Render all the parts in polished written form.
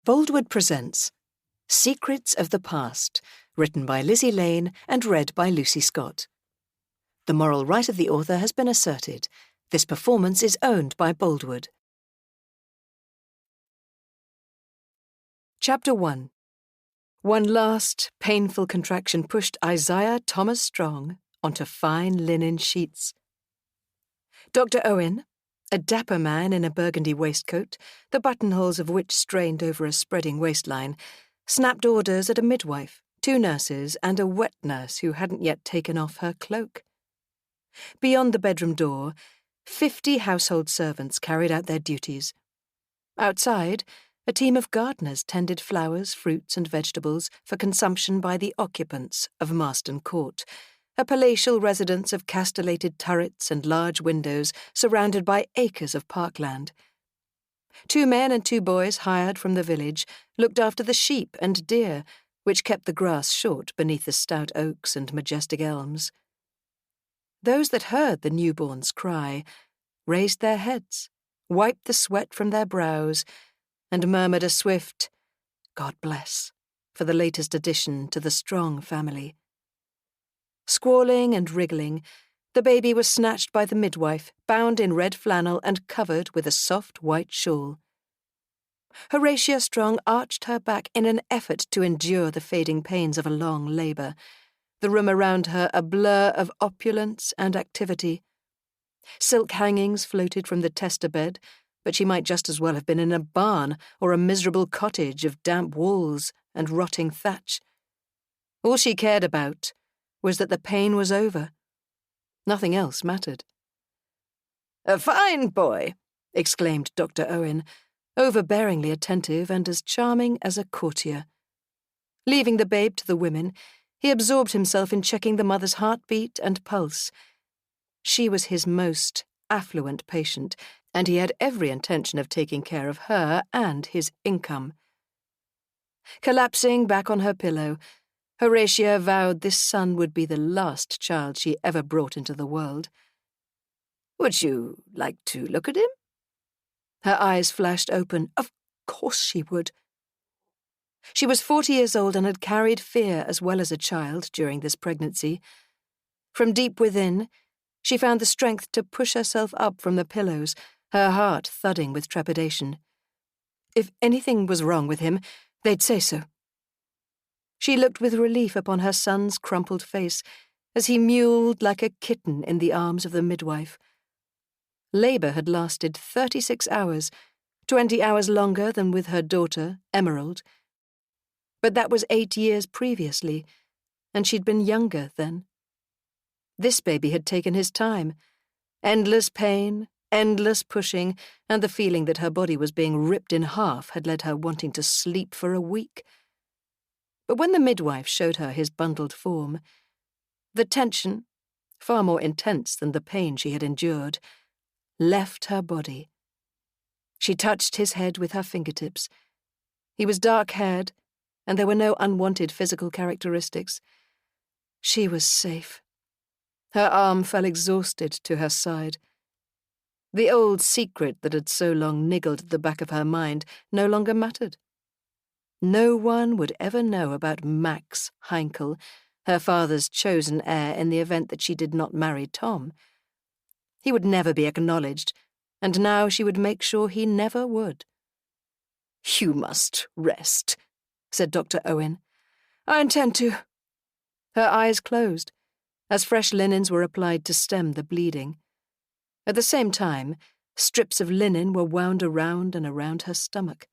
Boldwood presents Secrets of the Past, written by Lizzie Lane and read by Lucy Scott. The moral right of the author has been asserted. This performance is owned by Boldwood. Chapter 1. One last, painful contraction pushed Isaiah Thomas Strong onto fine linen sheets. Dr. Owen, a dapper man in a burgundy waistcoat, the buttonholes of which strained over a spreading waistline, snapped orders at a midwife, 2 nurses, and a wet nurse who hadn't yet taken off her cloak. Beyond the bedroom door, 50 household servants carried out their duties. Outside, a team of gardeners tended flowers, fruits, and vegetables for consumption by the occupants of Marston Court, a palatial residence of castellated turrets and large windows surrounded by acres of parkland. 2 men and 2 boys hired from the village looked after the sheep and deer, which kept the grass short beneath the stout oaks and majestic elms. Those that heard the newborns cry raised their heads, wiped the sweat from their brows, and murmured a swift, "God bless," for the latest addition to the Strong family. Squalling and wriggling, the baby was snatched by the midwife, bound in red flannel and covered with a soft white shawl. Horatia Strong arched her back in an effort to endure the fading pains of a long labour, the room around her a blur of opulence and activity. Silk hangings floated from the tester bed, but she might just as well have been in a barn or a miserable cottage of damp walls and rotting thatch. All she cared about was that the pain was over. Nothing else mattered. "A fine boy!" exclaimed Dr. Owen, overbearingly attentive and as charming as a courtier. Leaving the babe to the women, he absorbed himself in checking the mother's heartbeat and pulse. She was his most affluent patient, and he had every intention of taking care of her and his income. Collapsing back on her pillow, Horatia vowed this son would be the last child she ever brought into the world. "Would you like to look at him?" Her eyes flashed open. Of course she would. She was 40 years old and had carried fear as well as a child during this pregnancy. From deep within, she found the strength to push herself up from the pillows, her heart thudding with trepidation. If anything was wrong with him, they'd say so. She looked with relief upon her son's crumpled face as he mewled like a kitten in the arms of the midwife. Labour had lasted 36 hours, 20 hours longer than with her daughter, Emerald. But that was 8 years previously, and she'd been younger then. This baby had taken his time. Endless pain, endless pushing, and the feeling that her body was being ripped in half had led her wanting to sleep for a week. But when the midwife showed her his bundled form, the tension, far more intense than the pain she had endured, left her body. She touched his head with her fingertips. He was dark-haired, and there were no unwanted physical characteristics. She was safe. Her arm fell exhausted to her side. The old secret that had so long niggled at the back of her mind no longer mattered. No one would ever know about Max Heinkel, her father's chosen heir in the event that she did not marry Tom. He would never be acknowledged, and now she would make sure he never would. "You must rest," said Dr. Owen. "I intend to." Her eyes closed, as fresh linens were applied to stem the bleeding. At the same time, strips of linen were wound around and around her stomach.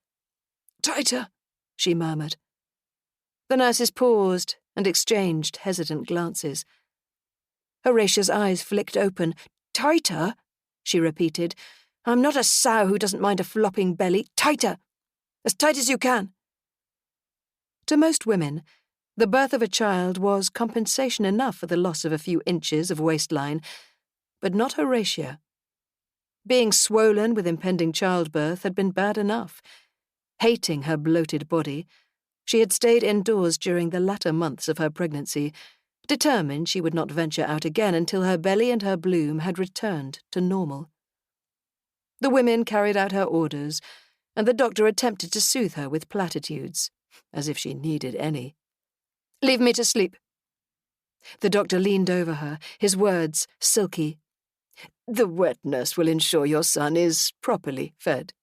"Tighter," she murmured. The nurses paused and exchanged hesitant glances. Horatia's eyes flicked open. "Tighter?" she repeated. "I'm not a sow who doesn't mind a flopping belly. Tighter! As tight as you can." To most women, the birth of a child was compensation enough for the loss of a few inches of waistline, but not Horatia. Being swollen with impending childbirth had been bad enough. Hating her bloated body, she had stayed indoors during the latter months of her pregnancy, determined she would not venture out again until her belly and her bloom had returned to normal. The women carried out her orders, and the doctor attempted to soothe her with platitudes, as if she needed any. "Leave me to sleep." The doctor leaned over her, his words silky. "The wet nurse will ensure your son is properly fed."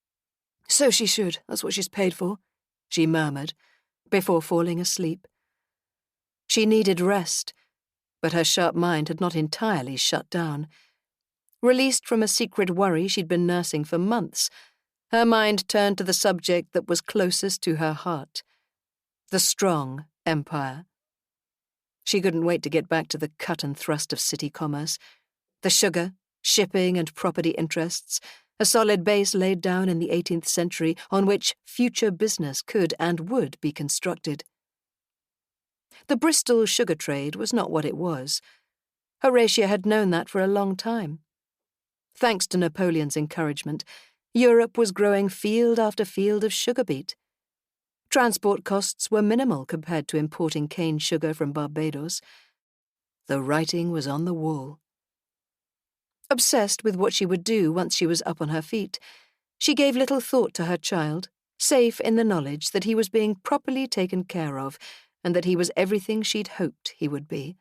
"So she should, that's what she's paid for," she murmured, before falling asleep. She needed rest, but her sharp mind had not entirely shut down. Released from a secret worry she'd been nursing for months, her mind turned to the subject that was closest to her heart, the strong empire. She couldn't wait to get back to the cut and thrust of city commerce, the sugar, shipping and property interests, a solid base laid down in the 18th century on which future business could and would be constructed. The Bristol sugar trade was not what it was. Horatia had known that for a long time. Thanks to Napoleon's encouragement, Europe was growing field after field of sugar beet. Transport costs were minimal compared to importing cane sugar from Barbados. The writing was on the wall. Obsessed with what she would do once she was up on her feet, she gave little thought to her child, safe in the knowledge that he was being properly taken care of and that he was everything she'd hoped he would be.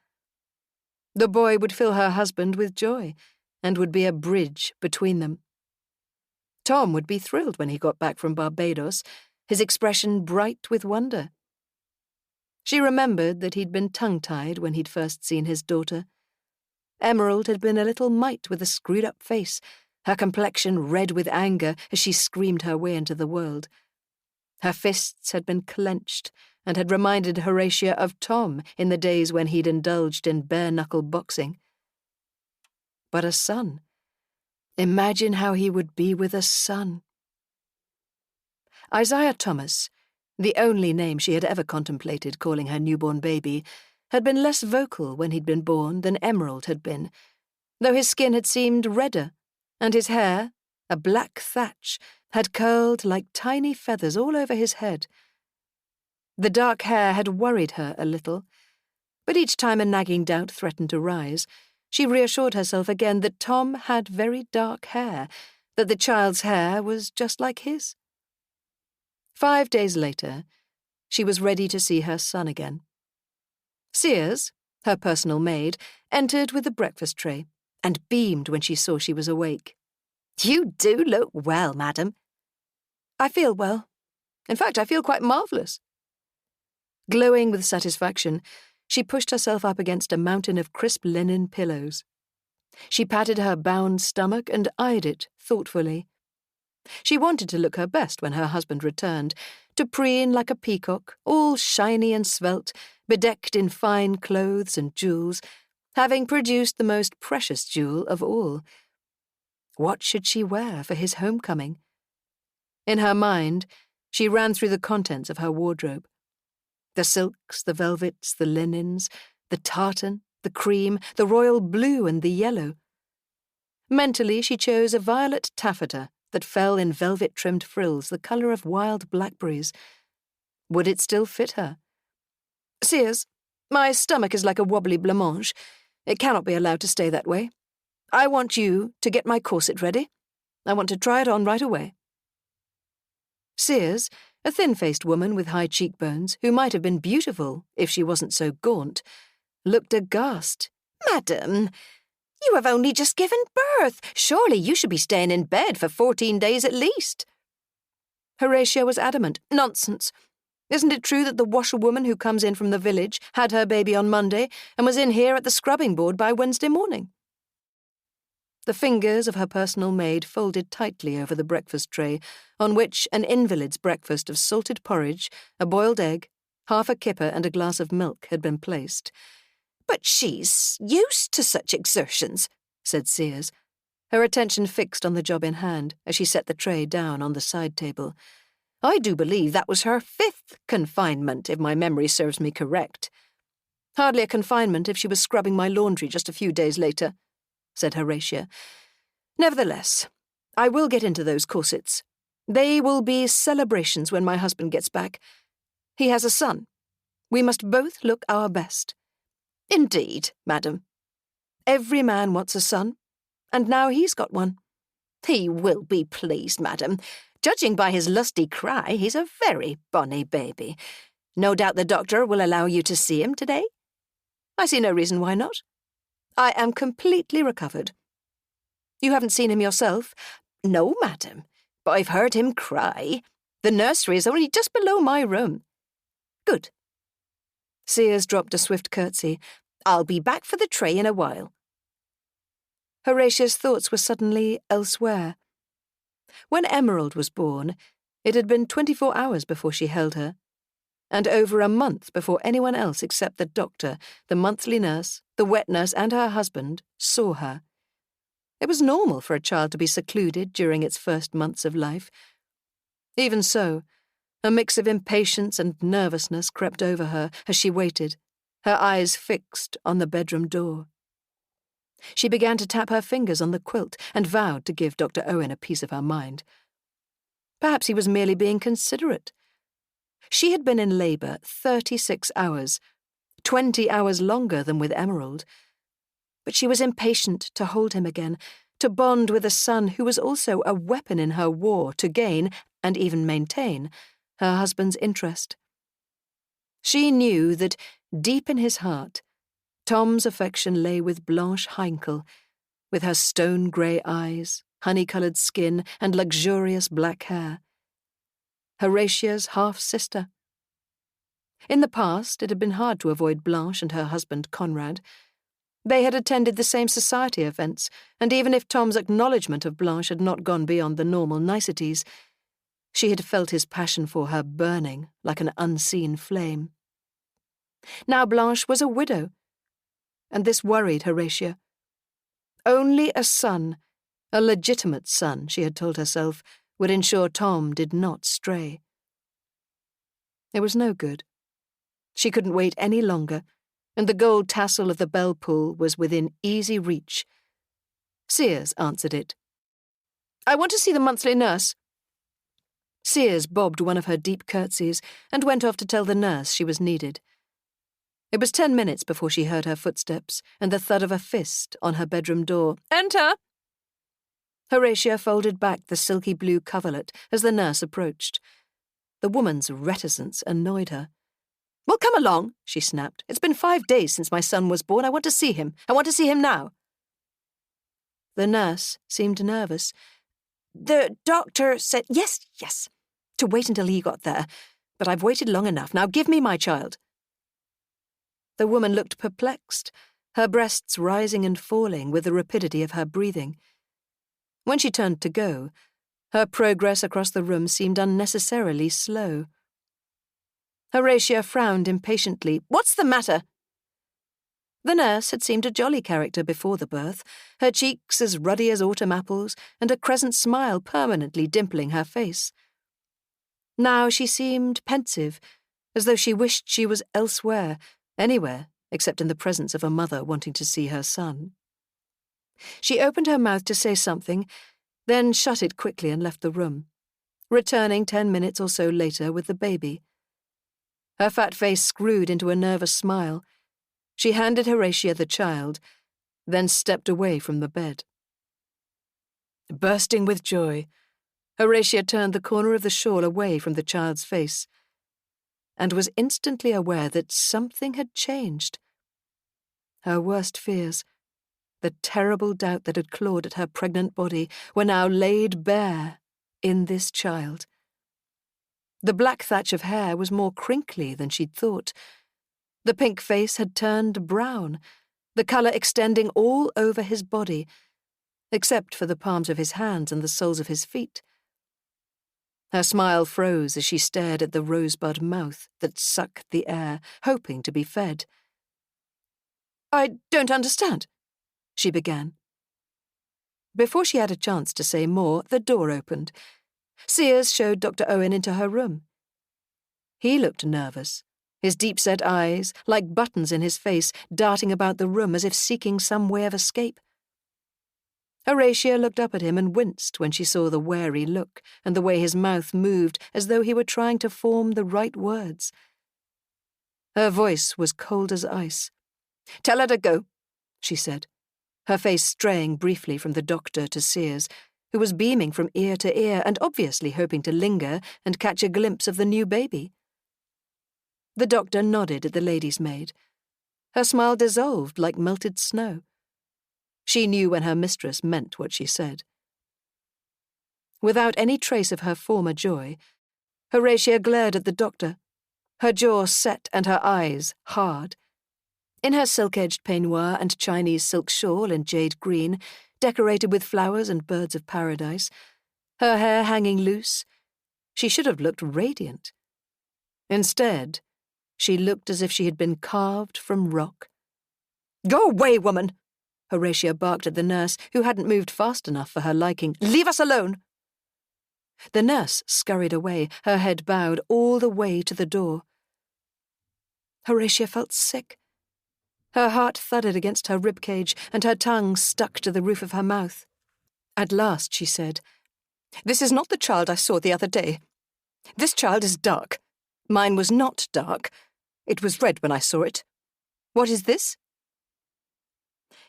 The boy would fill her husband with joy and would be a bridge between them. Tom would be thrilled when he got back from Barbados, his expression bright with wonder. She remembered that he'd been tongue-tied when he'd first seen his daughter. Emerald had been a little mite with a screwed-up face, her complexion red with anger as she screamed her way into the world. Her fists had been clenched and had reminded Horatia of Tom in the days when he'd indulged in bare-knuckle boxing. But a son. Imagine how he would be with a son. Isaiah Thomas, the only name she had ever contemplated calling her newborn baby, had been less vocal when he'd been born than Emerald had been, though his skin had seemed redder, and his hair, a black thatch, had curled like tiny feathers all over his head. The dark hair had worried her a little, but each time a nagging doubt threatened to rise, she reassured herself again that Tom had very dark hair, that the child's hair was just like his. 5 days later, she was ready to see her son again. Sears, her personal maid, entered with the breakfast tray and beamed when she saw she was awake. "You do look well, madam." "I feel well. In fact, I feel quite marvellous." Glowing with satisfaction, she pushed herself up against a mountain of crisp linen pillows. She patted her bound stomach and eyed it thoughtfully. She wanted to look her best when her husband returned, to preen like a peacock, all shiny and svelte, bedecked in fine clothes and jewels, having produced the most precious jewel of all. What should she wear for his homecoming? In her mind, she ran through the contents of her wardrobe. The silks, the velvets, the linens, the tartan, the cream, the royal blue and the yellow. Mentally, she chose a violet taffeta that fell in velvet-trimmed frills the colour of wild blackberries. Would it still fit her? "Sears, my stomach is like a wobbly blancmange. It cannot be allowed to stay that way. I want you to get my corset ready. I want to try it on right away." Sears, a thin-faced woman with high cheekbones, who might have been beautiful if she wasn't so gaunt, looked aghast. "Madam, you have only just given birth. Surely you should be staying in bed for 14 days at least." Horatia was adamant. "Nonsense. Isn't it true that the washerwoman who comes in from the village had her baby on Monday and was in here at the scrubbing board by Wednesday morning?" The fingers of her personal maid folded tightly over the breakfast tray, on which an invalid's breakfast of salted porridge, a boiled egg, half a kipper and a glass of milk had been placed. "But she's used to such exertions," said Sears, her attention fixed on the job in hand as she set the tray down on the side table. "I do believe that was her 5th confinement, if my memory serves me correct." "Hardly a confinement if she was scrubbing my laundry just a few days later," said Horatia. "Nevertheless, I will get into those corsets. They will be celebrations when my husband gets back. He has a son. We must both look our best." "Indeed, madam." "Every man wants a son, and now he's got one." "He will be pleased, madam. Judging by his lusty cry, he's a very bonny baby. No doubt the doctor will allow you to see him today? I see no reason why not. I am completely recovered. You haven't seen him yourself? No, madam, but I've heard him cry. The nursery is only just below my room. Good. Sears dropped a swift curtsy. I'll be back for the tray in a while. Horatia's thoughts were suddenly elsewhere. When Emerald was born, it had been 24 hours before she held her, and over a month before anyone else except the doctor, the monthly nurse, the wet nurse, and her husband saw her. It was normal for a child to be secluded during its first months of life. Even so, a mix of impatience and nervousness crept over her as she waited, her eyes fixed on the bedroom door. She began to tap her fingers on the quilt and vowed to give Dr. Owen a piece of her mind. Perhaps he was merely being considerate. She had been in labour 36 hours, 20 hours longer than with Emerald. But she was impatient to hold him again, to bond with a son who was also a weapon in her war to gain, and even maintain, her husband's interest. She knew that, deep in his heart, Tom's affection lay with Blanche Heinkel, with her stone-grey eyes, honey-coloured skin, and luxurious black hair. Horatia's half-sister. In the past, it had been hard to avoid Blanche and her husband Conrad. They had attended the same society events, and even if Tom's acknowledgement of Blanche had not gone beyond the normal niceties, she had felt his passion for her burning like an unseen flame. Now Blanche was a widow, and this worried Horatia. Only a son, a legitimate son, she had told herself, would ensure Tom did not stray. It was no good. She couldn't wait any longer, and the gold tassel of the bell pull was within easy reach. Sears answered it. I want to see the monthly nurse. Sears bobbed one of her deep curtsies and went off to tell the nurse she was needed. It was 10 minutes before she heard her footsteps and the thud of a fist on her bedroom door. Enter! Horatia folded back the silky blue coverlet as the nurse approached. The woman's reticence annoyed her. Well, come along, she snapped. It's been 5 days since my son was born. I want to see him. I want to see him now. The nurse seemed nervous. The doctor said, yes, to wait until he got there. But I've waited long enough. Now give me my child. The woman looked perplexed, her breasts rising and falling with the rapidity of her breathing. When she turned to go, her progress across the room seemed unnecessarily slow. Horatia frowned impatiently. What's the matter? The nurse had seemed a jolly character before the birth, her cheeks as ruddy as autumn apples, and a crescent smile permanently dimpling her face. Now she seemed pensive, as though she wished she was elsewhere, anywhere, except in the presence of a mother wanting to see her son. She opened her mouth to say something, then shut it quickly and left the room, returning 10 minutes or so later with the baby. Her fat face screwed into a nervous smile. She handed Horatia the child, then stepped away from the bed. Bursting with joy, Horatia turned the corner of the shawl away from the child's face, and was instantly aware that something had changed. Her worst fears, the terrible doubt that had clawed at her pregnant body, were now laid bare in this child. The black thatch of hair was more crinkly than she'd thought. The pink face had turned brown, the colour extending all over his body, except for the palms of his hands and the soles of his feet. Her smile froze as she stared at the rosebud mouth that sucked the air, hoping to be fed. I don't understand, she began. Before she had a chance to say more, the door opened. Sears showed Dr. Owen into her room. He looked nervous, his deep-set eyes, like buttons in his face, darting about the room as if seeking some way of escape. Horatia looked up at him and winced when she saw the wary look and the way his mouth moved as though he were trying to form the right words. Her voice was cold as ice. Tell her to go, she said, her face straying briefly from the doctor to Sears, who was beaming from ear to ear and obviously hoping to linger and catch a glimpse of the new baby. The doctor nodded at the lady's maid. Her smile dissolved like melted snow. She knew when her mistress meant what she said. Without any trace of her former joy, Horatia glared at the doctor, her jaw set and her eyes hard. In her silk-edged peignoir and Chinese silk shawl in jade green, decorated with flowers and birds of paradise, her hair hanging loose, she should have looked radiant. Instead, she looked as if she had been carved from rock. "Go away, woman!" Horatia barked at the nurse, who hadn't moved fast enough for her liking. "Leave us alone!" The nurse scurried away, her head bowed all the way to the door. Horatia felt sick. Her heart thudded against her ribcage, and her tongue stuck to the roof of her mouth. At last she said, "This is not the child I saw the other day. This child is dark. Mine was not dark. It was red when I saw it. What is this?"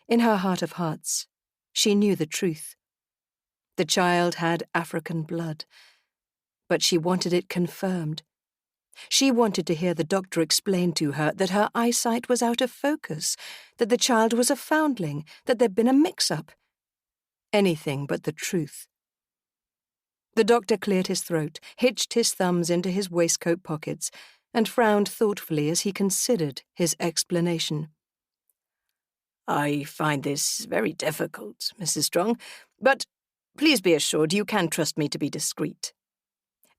In her heart of hearts, she knew the truth. The child had African blood, but she wanted it confirmed. She wanted to hear the doctor explain to her that her eyesight was out of focus, that the child was a foundling, that there'd been a mix-up. Anything but the truth. The doctor cleared his throat, hitched his thumbs into his waistcoat pockets, and frowned thoughtfully as he considered his explanation. "I find this very difficult, Mrs. Strong, but please be assured you can trust me to be discreet.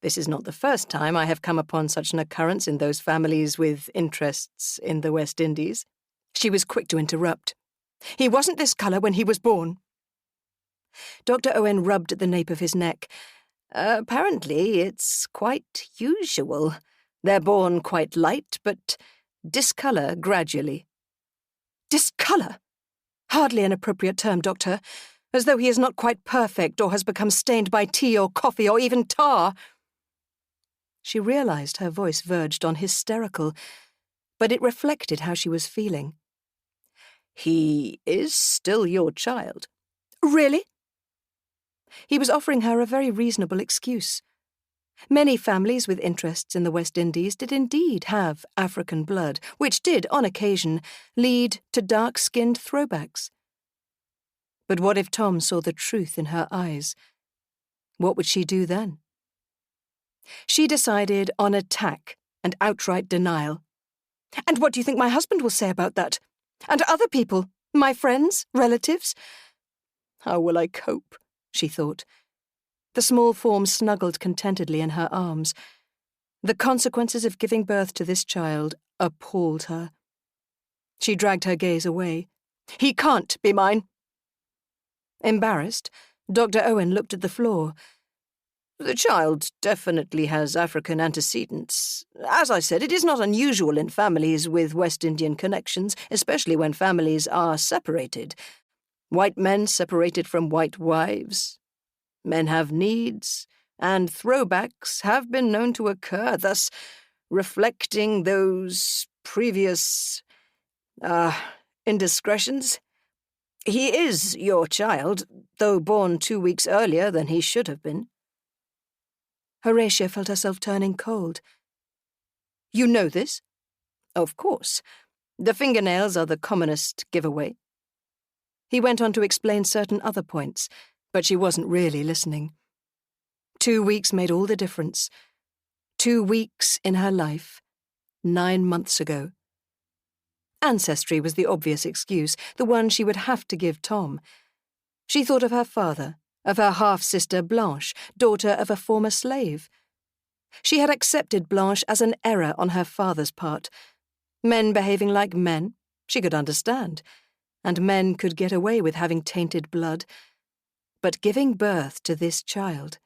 This is not the first time I have come upon such an occurrence in those families with interests in the West Indies." She was quick to interrupt. "He wasn't this colour when he was born." Dr. Owen rubbed at the nape of his neck. "Apparently it's quite usual. They're born quite light, but discolour gradually." "Discolour? Hardly an appropriate term, Doctor. As though he is not quite perfect or has become stained by tea or coffee or even tar." She realized her voice verged on hysterical, but it reflected how she was feeling. "He is still your child." "Really?" He was offering her a very reasonable excuse. Many families with interests in the West Indies did indeed have African blood, which did, on occasion, lead to dark-skinned throwbacks. But what if Tom saw the truth in her eyes? What would she do then? She decided on attack and outright denial. "And what do you think my husband will say about that? And other people? My friends? Relatives?" "How will I cope?" she thought. The small form snuggled contentedly in her arms. The consequences of giving birth to this child appalled her. She dragged her gaze away. "He can't be mine." Embarrassed, Dr. Owen looked at the floor. "The child definitely has African antecedents. As I said, it is not unusual in families with West Indian connections, especially when families are separated. White men separated from white wives. Men have needs, and throwbacks have been known to occur, thus reflecting those previous, indiscretions. He is your child, though born 2 weeks earlier than he should have been." Horatia felt herself turning cold. "You know this?" "Of course. The fingernails are the commonest giveaway." He went on to explain certain other points, but she wasn't really listening. 2 weeks made all the difference. 2 weeks in her life, 9 months ago. Ancestry was the obvious excuse, the one she would have to give Tom. She thought of her father, of her half-sister Blanche, daughter of a former slave. She had accepted Blanche as an error on her father's part. Men behaving like men, she could understand, and men could get away with having tainted blood. But giving birth to this child,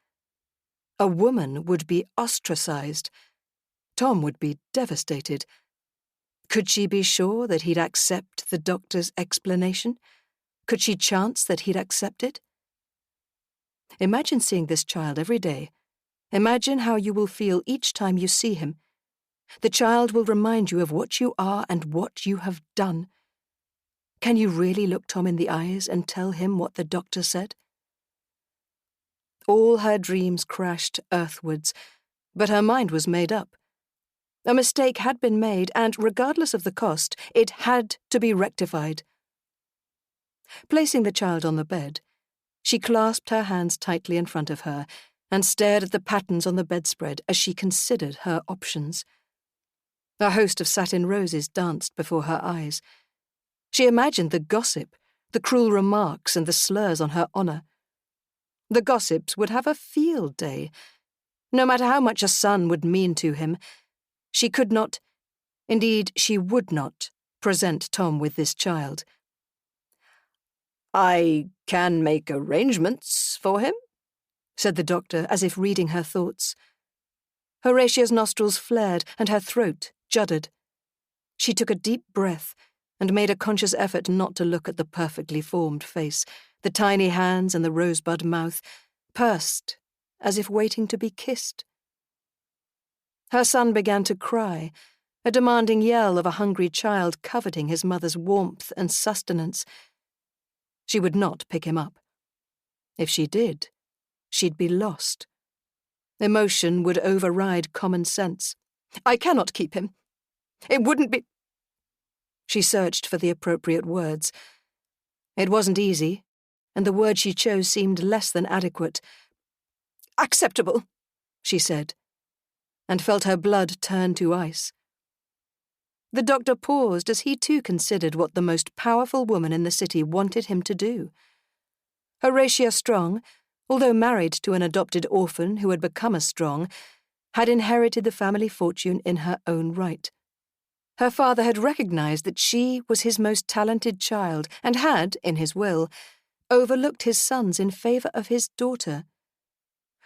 a woman would be ostracized. Tom would be devastated. Could she be sure that he'd accept the doctor's explanation? Could she chance that he'd accept it? Imagine seeing this child every day. Imagine how you will feel each time you see him. The child will remind you of what you are and what you have done. Can you really look Tom in the eyes and tell him what the doctor said? All her dreams crashed earthwards, but her mind was made up. A mistake had been made, and regardless of the cost, it had to be rectified. Placing the child on the bed, she clasped her hands tightly in front of her and stared at the patterns on the bedspread as she considered her options. A host of satin roses danced before her eyes. She imagined the gossip, the cruel remarks and the slurs on her honour. The gossips would have a field day. No matter how much a son would mean to him, she could not, indeed she would not, present Tom with this child. "I can make arrangements for him," said the doctor, as if reading her thoughts. Horatia's nostrils flared and her throat juddered. She took a deep breath and made a conscious effort not to look at the perfectly formed face, the tiny hands and the rosebud mouth, pursed as if waiting to be kissed. Her son began to cry, a demanding yell of a hungry child coveting his mother's warmth and sustenance. She would not pick him up. If she did, she'd be lost. Emotion would override common sense. "I cannot keep him. It wouldn't be—" She searched for the appropriate words. It wasn't easy, and the word she chose seemed less than adequate. "Acceptable," she said, and felt her blood turn to ice. The doctor paused as he too considered what the most powerful woman in the city wanted him to do. Horatia Strong, although married to an adopted orphan who had become a Strong, had inherited the family fortune in her own right. Her father had recognized that she was his most talented child and had, in his will, overlooked his sons in favor of his daughter.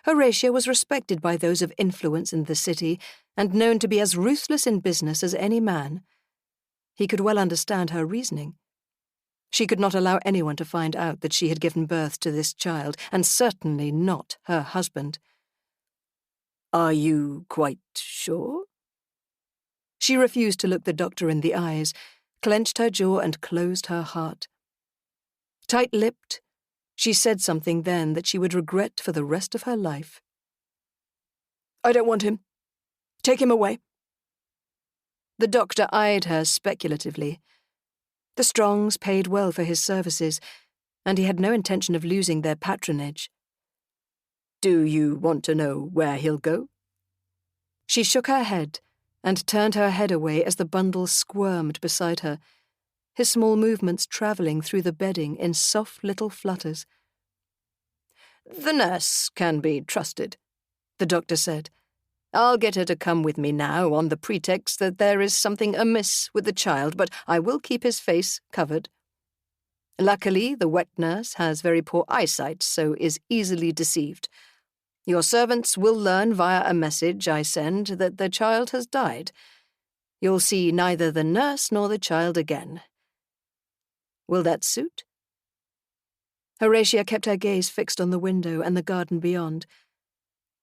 Horatia was respected by those of influence in the city and known to be as ruthless in business as any man. He could well understand her reasoning. She could not allow anyone to find out that she had given birth to this child, and certainly not her husband. "Are you quite sure?" She refused to look the doctor in the eyes, clenched her jaw and closed her heart. Tight-lipped, she said something then that she would regret for the rest of her life. "I don't want him. Take him away." The doctor eyed her speculatively. The Strongs paid well for his services, and he had no intention of losing their patronage. "Do you want to know where he'll go?" She shook her head and turned her head away as the bundle squirmed beside her, his small movements travelling through the bedding in soft little flutters. "The nurse can be trusted," the doctor said. "I'll get her to come with me now on the pretext that there is something amiss with the child, but I will keep his face covered. Luckily, the wet nurse has very poor eyesight, so is easily deceived. Your servants will learn via a message I send that the child has died. You'll see neither the nurse nor the child again. Will that suit?" Horatia kept her gaze fixed on the window and the garden beyond.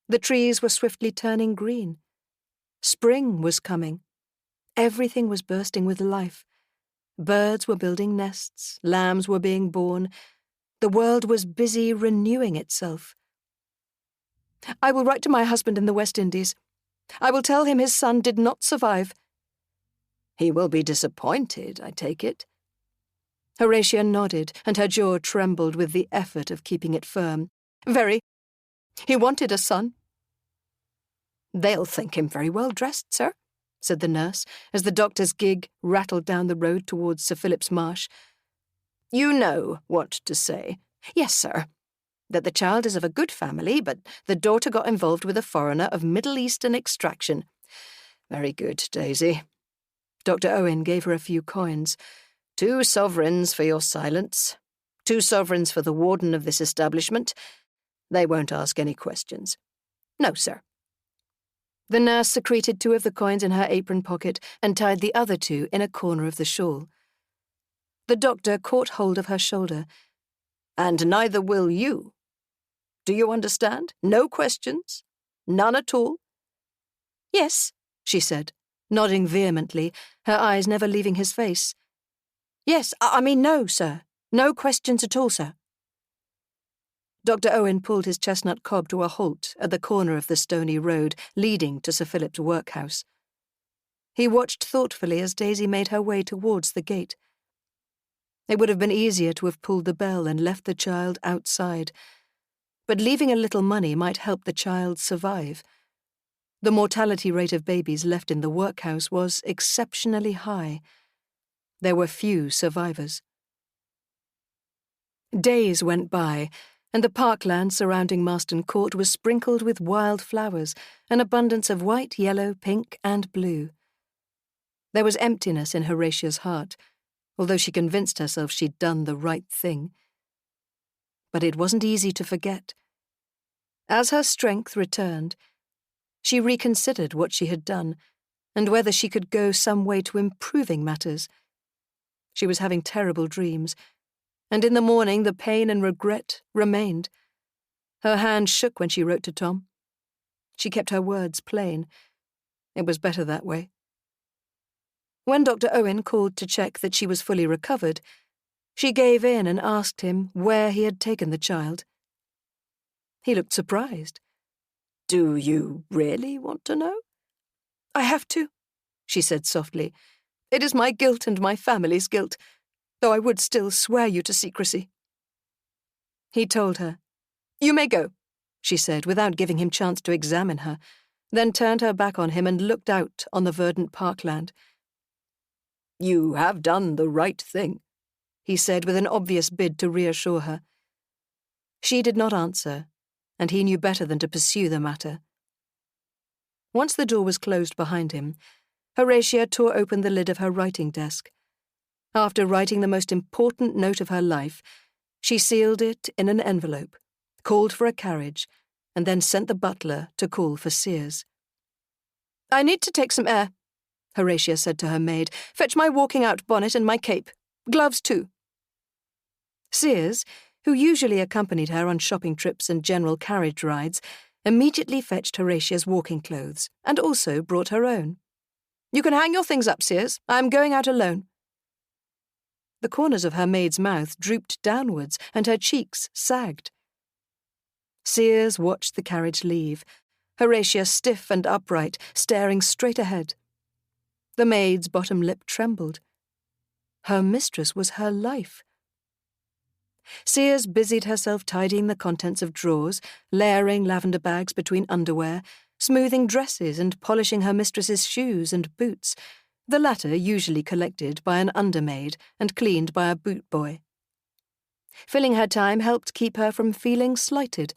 The trees were swiftly turning green. Spring was coming. Everything was bursting with life. Birds were building nests, lambs were being born. The world was busy renewing itself. "I will write to my husband in the West Indies. I will tell him his son did not survive." "He will be disappointed, I take it." Horatia nodded, and her jaw trembled with the effort of keeping it firm. "Very. He wanted a son." "They'll think him very well dressed, sir," said the nurse, as the doctor's gig rattled down the road towards Sir Philip's Marsh. "You know what to say." "Yes, sir. That the child is of a good family, but the daughter got involved with a foreigner of Middle Eastern extraction." "Very good, Daisy." Dr. Owen gave her a few coins. 2 sovereigns for your silence. 2 sovereigns for the warden of this establishment. They won't ask any questions." "No, sir." The nurse secreted 2 of the coins in her apron pocket and tied the other 2 in a corner of the shawl. The doctor caught hold of her shoulder. "And neither will you. Do you understand? No questions? None at all?" "Yes," she said, nodding vehemently, her eyes never leaving his face. "Yes, I mean no, sir. No questions at all, sir." Dr. Owen pulled his chestnut cob to a halt at the corner of the stony road leading to Sir Philip's workhouse. He watched thoughtfully as Daisy made her way towards the gate. It would have been easier to have pulled the bell and left the child outside, but leaving a little money might help the child survive. The mortality rate of babies left in the workhouse was exceptionally high. There were few survivors. Days went by, and the parkland surrounding Marston Court was sprinkled with wild flowers, an abundance of white, yellow, pink, and blue. There was emptiness in Horatia's heart, although she convinced herself she'd done the right thing. But it wasn't easy to forget. As her strength returned, she reconsidered what she had done and whether she could go some way to improving matters. She was having terrible dreams, and in the morning the pain and regret remained. Her hand shook when she wrote to Tom. She kept her words plain. It was better that way. When Dr. Owen called to check that she was fully recovered, she gave in and asked him where he had taken the child. He looked surprised. "Do you really want to know?" "I have to," she said softly. "It is my guilt and my family's guilt, though I would still swear you to secrecy." He told her. "You may go," she said, without giving him chance to examine her, then turned her back on him and looked out on the verdant parkland. "You have done the right thing," he said with an obvious bid to reassure her. She did not answer, and he knew better than to pursue the matter. Once the door was closed behind him, Horatia tore open the lid of her writing desk. After writing the most important note of her life, she sealed it in an envelope, called for a carriage, and then sent the butler to call for Sears. "I need to take some air," Horatia said to her maid. "Fetch my walking-out bonnet and my cape. Gloves, too." Sears, who usually accompanied her on shopping trips and general carriage rides, immediately fetched Horatia's walking clothes, and also brought her own. "You can hang your things up, Sears. I am going out alone." The corners of her maid's mouth drooped downwards, and her cheeks sagged. Sears watched the carriage leave, Horatia stiff and upright, staring straight ahead. The maid's bottom lip trembled. Her mistress was her life. Sears busied herself tidying the contents of drawers, layering lavender bags between underwear, smoothing dresses and polishing her mistress's shoes and boots, the latter usually collected by an undermaid and cleaned by a boot boy. Filling her time helped keep her from feeling slighted.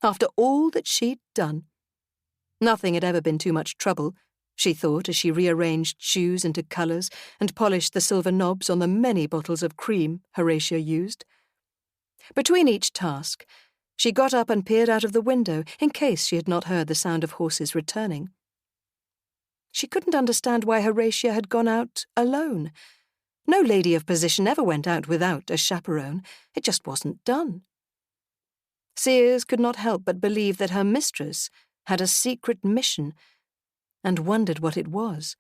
After all that she'd done, nothing had ever been too much trouble, she thought as she rearranged shoes into colours and polished the silver knobs on the many bottles of cream Horatia used. Between each task, she got up and peered out of the window in case she had not heard the sound of horses returning. She couldn't understand why Horatia had gone out alone. No lady of position ever went out without a chaperone. It just wasn't done. Sears could not help but believe that her mistress had a secret mission, and wondered what it was.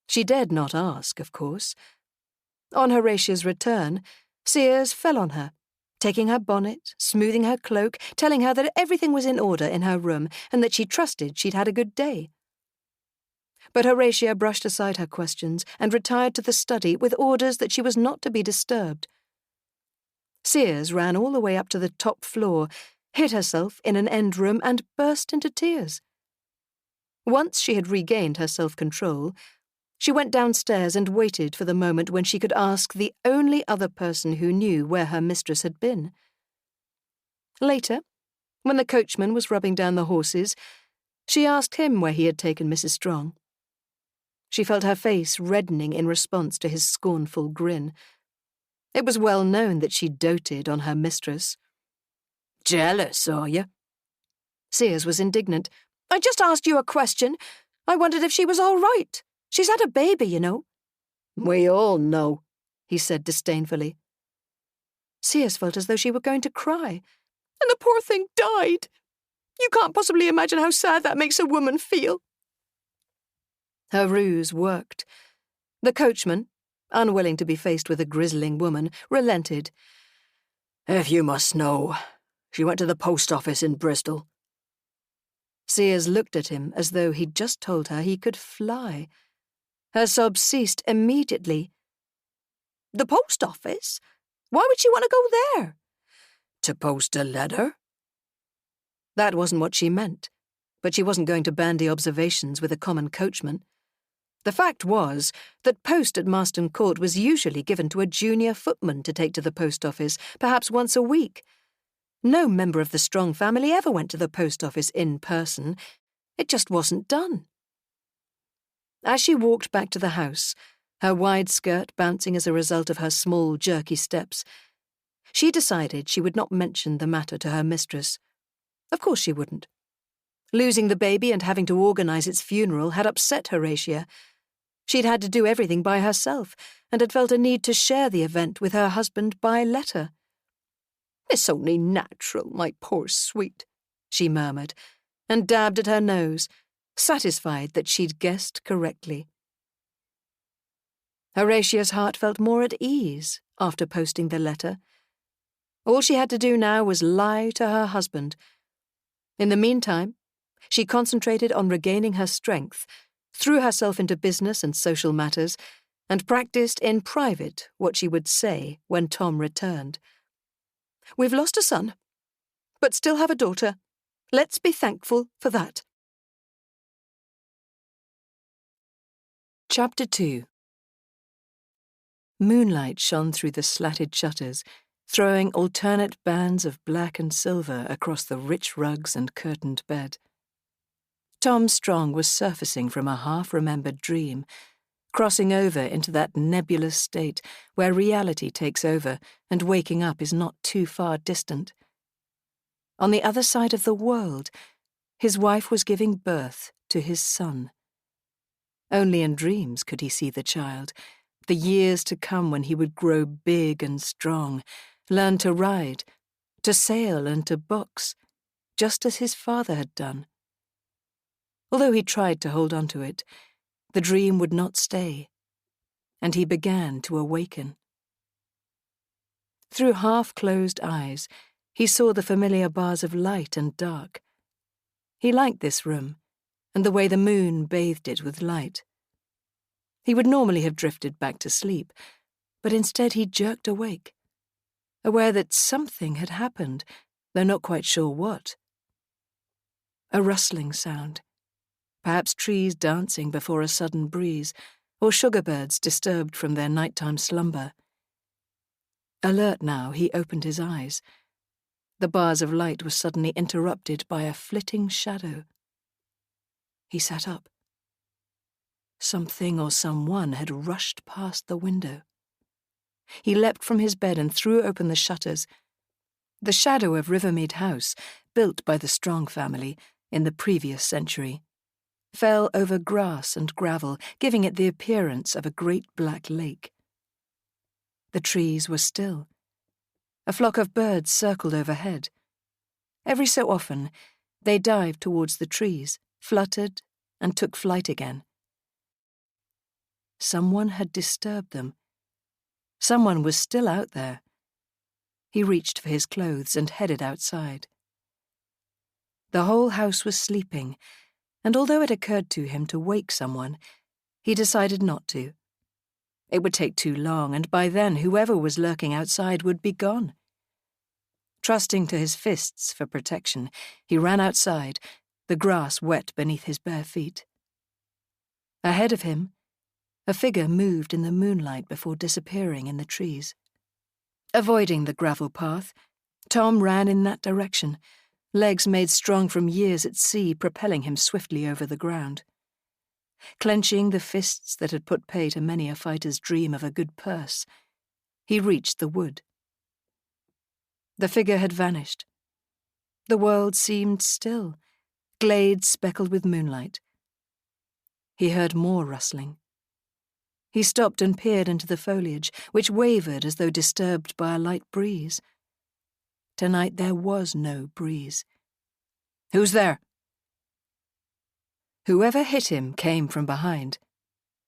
She dared not ask, of course. On Horatia's return, Sears fell on her, taking her bonnet, smoothing her cloak, telling her that everything was in order in her room and that she trusted she'd had a good day. But Horatia brushed aside her questions and retired to the study with orders that she was not to be disturbed. Sears ran all the way up to the top floor, hid herself in an end room, and burst into tears. Once she had regained her self-control, she went downstairs and waited for the moment when she could ask the only other person who knew where her mistress had been. Later, when the coachman was rubbing down the horses, she asked him where he had taken Mrs. Strong. She felt her face reddening in response to his scornful grin. It was well known that she doted on her mistress. "Jealous, are you?" Sears was indignant. "I just asked you a question. I wondered if she was all right. She's had a baby, you know." "We all know," he said disdainfully. Sears felt as though she were going to cry. "And the poor thing died. You can't possibly imagine how sad that makes a woman feel." Her ruse worked. The coachman, unwilling to be faced with a grizzling woman, relented. If you must know, she went to the post office in Bristol. Sears looked at him as though he'd just told her he could fly. Her sobs ceased immediately. The post office? Why would she want to go there? To post a letter? That wasn't what she meant, but she wasn't going to bandy observations with a common coachman. The fact was that post at Marston Court was usually given to a junior footman to take to the post office, perhaps once a week. No member of the Strong family ever went to the post office in person. It just wasn't done. As she walked back to the house, her wide skirt bouncing as a result of her small, jerky steps, she decided she would not mention the matter to her mistress. Of course she wouldn't. Losing the baby and having to organise its funeral had upset Horatia. She'd had to do everything by herself and had felt a need to share the event with her husband by letter. "It's only natural, my poor sweet," she murmured, and dabbed at her nose, satisfied that she'd guessed correctly. Horatia's heart felt more at ease after posting the letter. All she had to do now was lie to her husband. In the meantime, she concentrated on regaining her strength, threw herself into business and social matters, and practiced in private what she would say when Tom returned. "We've lost a son, but still have a daughter. Let's be thankful for that." Chapter 2. Moonlight shone through the slatted shutters, throwing alternate bands of black and silver across the rich rugs and curtained bed. Tom Strong was surfacing from a half-remembered dream, crossing over into that nebulous state where reality takes over and waking up is not too far distant. On the other side of the world, his wife was giving birth to his son. Only in dreams could he see the child, the years to come when he would grow big and strong, learn to ride, to sail and to box, just as his father had done. Although he tried to hold on to it, the dream would not stay, and he began to awaken. Through half-closed eyes, he saw the familiar bars of light and dark. He liked this room, and the way the moon bathed it with light. He would normally have drifted back to sleep, but instead he jerked awake, aware that something had happened, though not quite sure what. A rustling sound. Perhaps trees dancing before a sudden breeze, or sugar birds disturbed from their nighttime slumber. Alert now, he opened his eyes. The bars of light were suddenly interrupted by a flitting shadow. He sat up. Something or someone had rushed past the window. He leapt from his bed and threw open the shutters. The shadow of Rivermead House, built by the Strong family in the previous century, fell over grass and gravel, giving it the appearance of a great black lake. The trees were still. A flock of birds circled overhead. Every so often, they dived towards the trees, fluttered, and took flight again. Someone had disturbed them. Someone was still out there. He reached for his clothes and headed outside. The whole house was sleeping, and although it occurred to him to wake someone, he decided not to. It would take too long, and by then whoever was lurking outside would be gone. Trusting to his fists for protection, he ran outside, the grass wet beneath his bare feet. Ahead of him, a figure moved in the moonlight before disappearing in the trees. Avoiding the gravel path, Tom ran in that direction, legs made strong from years at sea propelling him swiftly over the ground. Clenching the fists that had put pay to many a fighter's dream of a good purse, he reached the wood. The figure had vanished. The world seemed still, glades speckled with moonlight. He heard more rustling. He stopped and peered into the foliage, which wavered as though disturbed by a light breeze. Tonight there was no breeze. "Who's there?" Whoever hit him came from behind.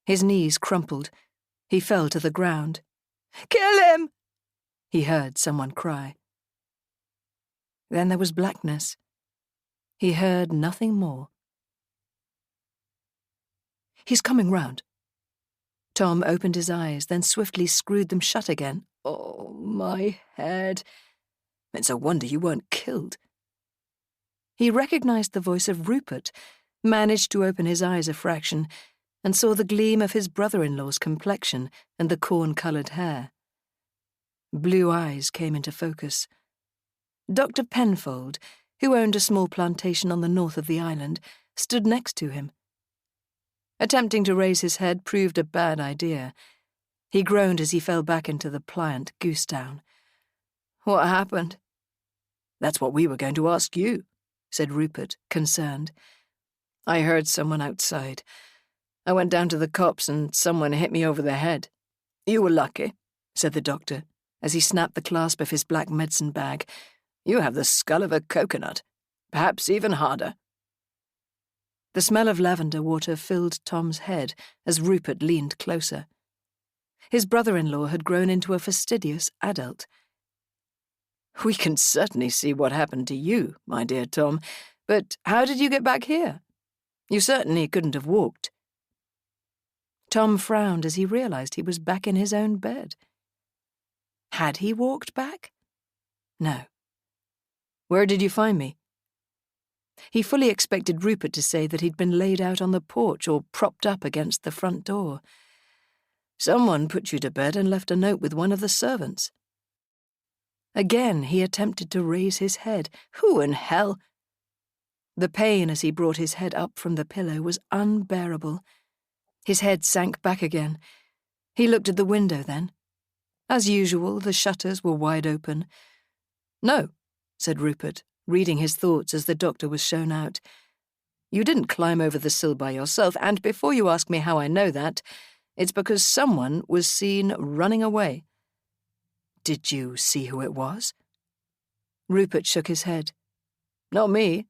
His knees crumpled. He fell to the ground. "Kill him!" he heard someone cry. Then there was blackness. He heard nothing more. "He's coming round." Tom opened his eyes, then swiftly screwed them shut again. "Oh, my head. It's a wonder you weren't killed." He recognized the voice of Rupert, managed to open his eyes a fraction, and saw the gleam of his brother-in-law's complexion and the corn-coloured hair. Blue eyes came into focus. Dr. Penfold, who owned a small plantation on the north of the island, stood next to him. Attempting to raise his head proved a bad idea. He groaned as he fell back into the pliant goose down. "What happened?" "That's what we were going to ask you," said Rupert, concerned. "I heard someone outside. I went down to the cops and someone hit me over the head." "You were lucky," said the doctor, as he snapped the clasp of his black medicine bag. "You have the skull of a coconut, perhaps even harder." The smell of lavender water filled Tom's head as Rupert leaned closer. His brother-in-law had grown into a fastidious adult. "We can certainly see what happened to you, my dear Tom, but how did you get back here? You certainly couldn't have walked." Tom frowned as he realized he was back in his own bed. Had he walked back? No. "Where did you find me?" He fully expected Rupert to say that he'd been laid out on the porch or propped up against the front door. "Someone put you to bed and left a note with one of the servants." Again he attempted to raise his head. Who in hell? The pain as he brought his head up from the pillow was unbearable. His head sank back again. He looked at the window then. As usual, the shutters were wide open. "No," said Rupert, reading his thoughts as the doctor was shown out. "You didn't climb over the sill by yourself, and before you ask me how I know that, it's because someone was seen running away." "Did you see who it was?" Rupert shook his head. "Not me.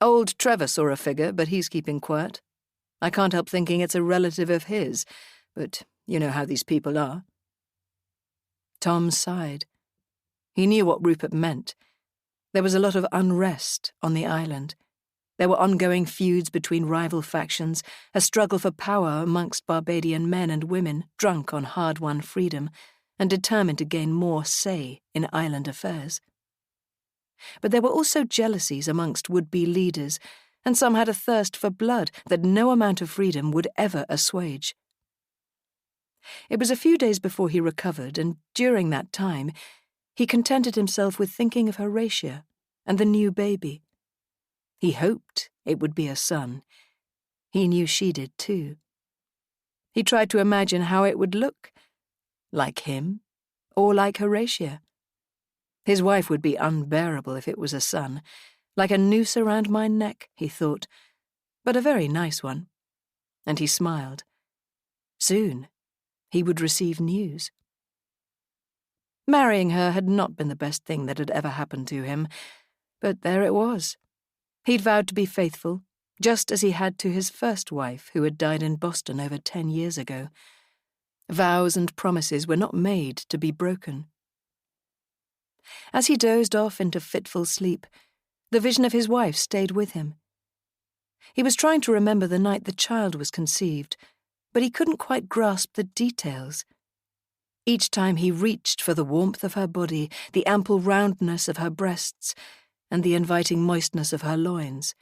Old Trevor saw a figure, but he's keeping quiet. I can't help thinking it's a relative of his, but you know how these people are." Tom sighed. He knew what Rupert meant. There was a lot of unrest on the island. There were ongoing feuds between rival factions, a struggle for power amongst Barbadian men and women drunk on hard-won freedom and determined to gain more say in island affairs. But there were also jealousies amongst would-be leaders, and some had a thirst for blood that no amount of freedom would ever assuage. It was a few days before he recovered, and during that time, he contented himself with thinking of Horatia and the new baby. He hoped it would be a son. He knew she did too. He tried to imagine how it would look, like him or like Horatia. His wife would be unbearable if it was a son, like a noose around my neck, he thought, but a very nice one. And he smiled. Soon he would receive news. Marrying her had not been the best thing that had ever happened to him, but there it was. He'd vowed to be faithful, just as he had to his first wife, who had died in Boston over 10 years ago. Vows and promises were not made to be broken. As he dozed off into fitful sleep, the vision of his wife stayed with him. He was trying to remember the night the child was conceived, but he couldn't quite grasp the details. Each time he reached for the warmth of her body, the ample roundness of her breasts, and the inviting moistness of her loins.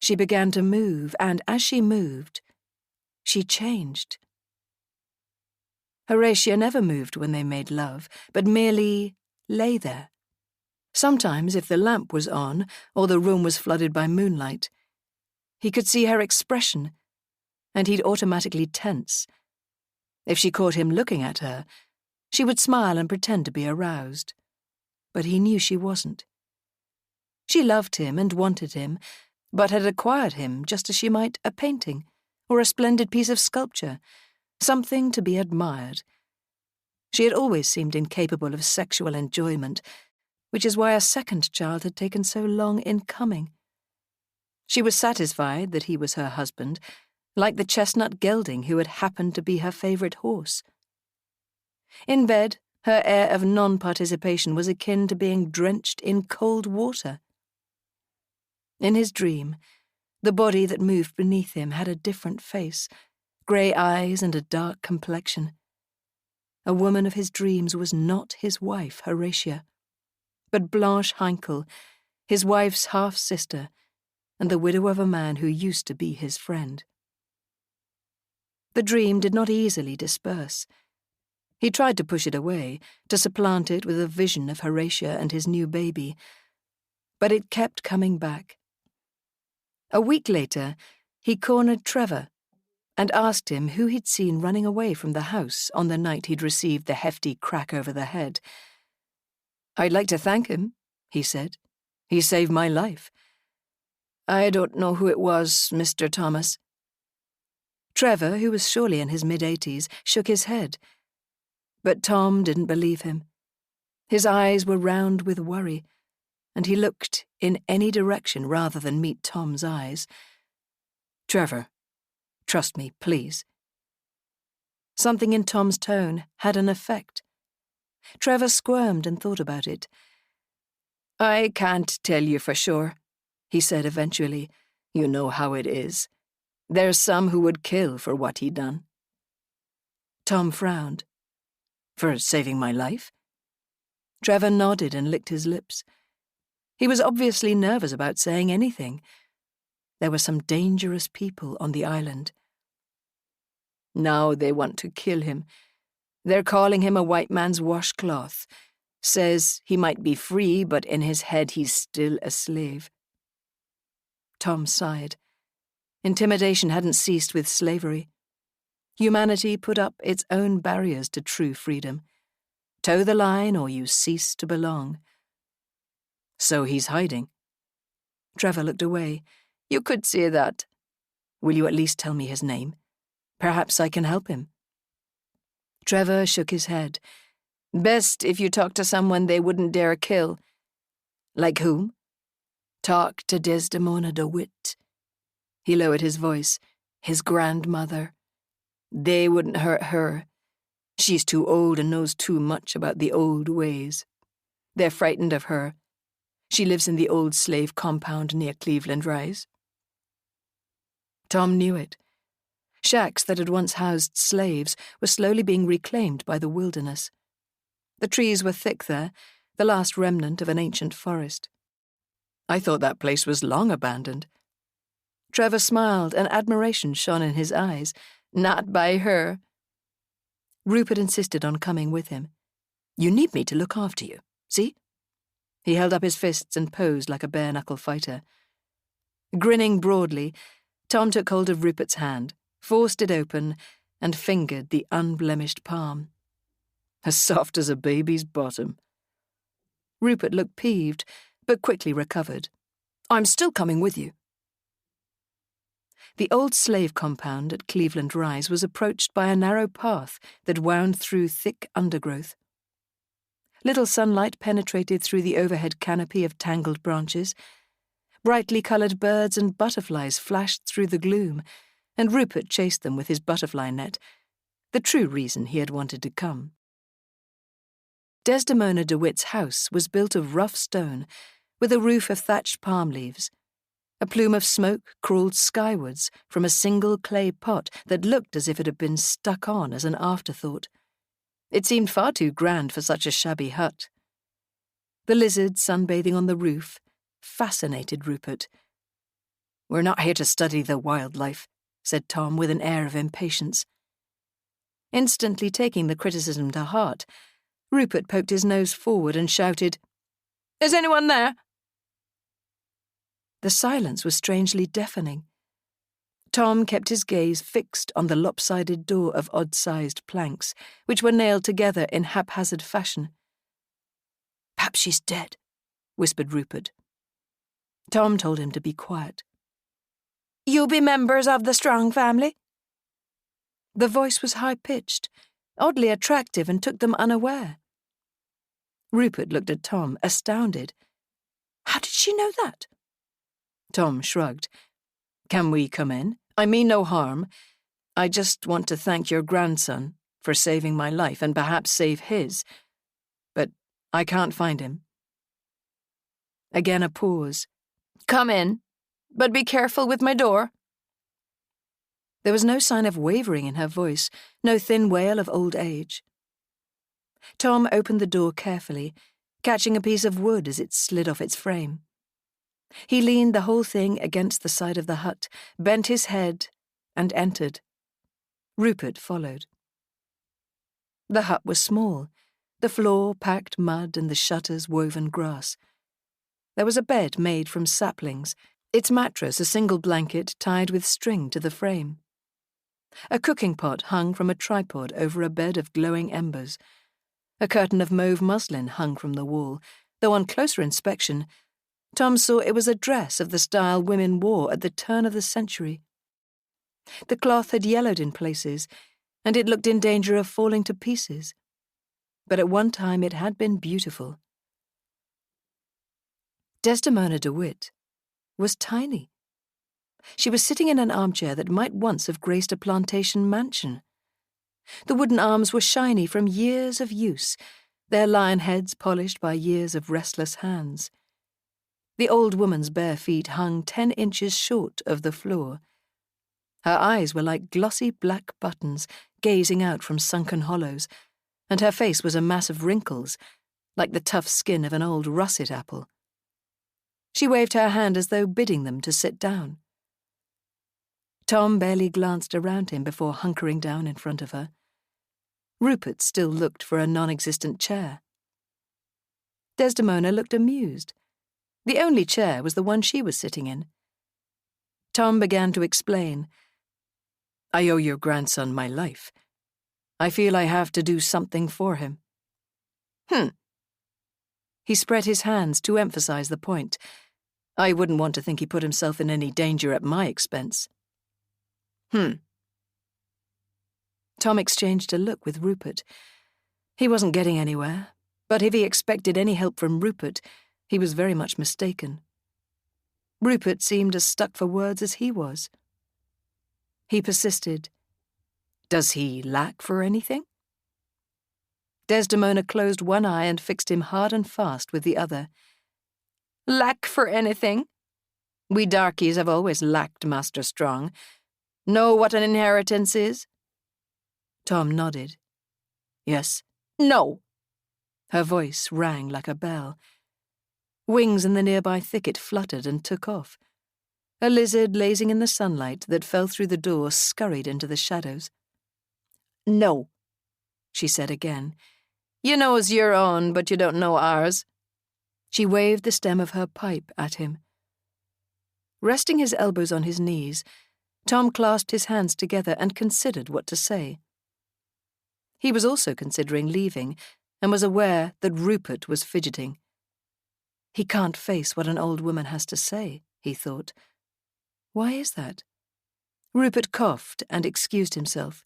She began to move, and as she moved, she changed. Horatia never moved when they made love, but merely lay there. Sometimes, if the lamp was on, or the room was flooded by moonlight, he could see her expression, and he'd automatically tense. If she caught him looking at her, she would smile and pretend to be aroused. But he knew she wasn't. She loved him and wanted him, but had acquired him just as she might a painting or a splendid piece of sculpture, something to be admired. She had always seemed incapable of sexual enjoyment, which is why a second child had taken so long in coming. She was satisfied that he was her husband, like the chestnut gelding who had happened to be her favourite horse. In bed, Her air of non-participation was akin to being drenched in cold water. In his dream, the body that moved beneath him had a different face, grey eyes and a dark complexion. A woman of his dreams was not his wife, Horatia, but Blanche Heinkel, his wife's half-sister, and the widow of a man who used to be his friend. The dream did not easily disperse. He tried to push it away, to supplant it with a vision of Horatia and his new baby, but it kept coming back. A week later, he cornered Trevor and asked him who he'd seen running away from the house on the night he'd received the hefty crack over the head. "I'd like to thank him," he said. "He saved my life." "I don't know who it was, Mr. Thomas." Trevor, who was surely in his mid-80s, shook his head. But Tom didn't believe him. His eyes were round with worry, and he looked in any direction rather than meet Tom's eyes. "Trevor, trust me, please." Something in Tom's tone had an effect. Trevor squirmed and thought about it. "I can't tell you for sure," he said eventually. "You know how it is. There's some who would kill for what he'd done." Tom frowned. "For saving my life?" Trevor nodded and licked his lips. He was obviously nervous about saying anything. There were some dangerous people on the island. "Now they want to kill him. They're calling him a white man's washcloth. Says he might be free, but in his head he's still a slave." Tom sighed. Intimidation hadn't ceased with slavery. Humanity put up its own barriers to true freedom. Toe the line or you cease to belong. "So he's hiding." Trevor looked away. "You could say that. Will you at least tell me his name? Perhaps I can help him." Trevor shook his head. "Best if you talk to someone they wouldn't dare kill." "Like whom?" "Talk to Desdemona DeWitt." He lowered his voice. "His grandmother. They wouldn't hurt her. She's too old and knows too much about the old ways. They're frightened of her. She lives in the old slave compound near Cleveland Rise." Tom knew it. Shacks that had once housed slaves were slowly being reclaimed by the wilderness. The trees were thick there, the last remnant of an ancient forest. "I thought that place was long abandoned." Trevor smiled, and admiration shone in his eyes. "Not by her." Rupert insisted on coming with him. "You need me to look after you, see?" He held up his fists and posed like a bare-knuckle fighter. Grinning broadly, Tom took hold of Rupert's hand, forced it open, and fingered the unblemished palm. "As soft as a baby's bottom." Rupert looked peeved, but quickly recovered. "I'm still coming with you." The old slave compound at Cleveland Rise was approached by a narrow path that wound through thick undergrowth. Little sunlight penetrated through the overhead canopy of tangled branches. Brightly coloured birds and butterflies flashed through the gloom, and Rupert chased them with his butterfly net, the true reason he had wanted to come. Desdemona DeWitt's house was built of rough stone, with a roof of thatched palm leaves. A plume of smoke crawled skywards from a single clay pot that looked as if it had been stuck on as an afterthought. It seemed far too grand for such a shabby hut. The lizard sunbathing on the roof fascinated Rupert. "We're not here to study the wildlife," said Tom with an air of impatience. Instantly taking the criticism to heart, Rupert poked his nose forward and shouted, "Is anyone there?" The silence was strangely deafening. Tom kept his gaze fixed on the lopsided door of odd-sized planks, which were nailed together in haphazard fashion. "Perhaps she's dead," whispered Rupert. Tom told him to be quiet. "You be members of the Strong family?" The voice was high-pitched, oddly attractive, and took them unaware. Rupert looked at Tom, astounded. "How did she know that?" Tom shrugged. "Can we come in? I mean no harm. I just want to thank your grandson for saving my life and perhaps save his. I can't find him. Again a pause. Come in, but be careful with my door. There was no sign of wavering in her voice, no thin wail of old age. Tom opened the door carefully, catching a piece of wood as it slid off its frame. He leaned the whole thing against the side of the hut, bent his head, and entered. Rupert followed. The hut was small, the floor packed mud and the shutters woven grass. There was a bed made from saplings, its mattress a single blanket tied with string to the frame. A cooking pot hung from a tripod over a bed of glowing embers. A curtain of mauve muslin hung from the wall, though on closer inspection, Tom saw it was a dress of the style women wore at the turn of the century. The cloth had yellowed in places, and it looked in danger of falling to pieces. But at one time it had been beautiful. Desdemona DeWitt was tiny. She was sitting in an armchair that might once have graced a plantation mansion. The wooden arms were shiny from years of use, their lion heads polished by years of restless hands. The old woman's bare feet hung 10 inches short of the floor. Her eyes were like glossy black buttons gazing out from sunken hollows, and her face was a mass of wrinkles, like the tough skin of an old russet apple. She waved her hand as though bidding them to sit down. Tom barely glanced around him before hunkering down in front of her. Rupert still looked for a non-existent chair. Desdemona looked amused. The only chair was the one she was sitting in. Tom began to explain. I owe your grandson my life. I feel I have to do something for him. He spread his hands to emphasize the point. I wouldn't want to think he put himself in any danger at my expense. Tom exchanged a look with Rupert. He wasn't getting anywhere, but if he expected any help from Rupert, he was very much mistaken. Rupert seemed as stuck for words as he was. He persisted. Does he lack for anything? Desdemona closed one eye and fixed him hard and fast with the other. Lack for anything? We darkies have always lacked, Master Strong. Know what an inheritance is? Tom nodded. Yes. No. Her voice rang like a bell. Wings in the nearby thicket fluttered and took off. A lizard lazing in the sunlight that fell through the door scurried into the shadows. No, she said again. You knows your own, but you don't know ours. She waved the stem of her pipe at him. Resting his elbows on his knees, Tom clasped his hands together and considered what to say. He was also considering leaving, and was aware that Rupert was fidgeting. He can't face what an old woman has to say, he thought. Why is that? Rupert coughed and excused himself.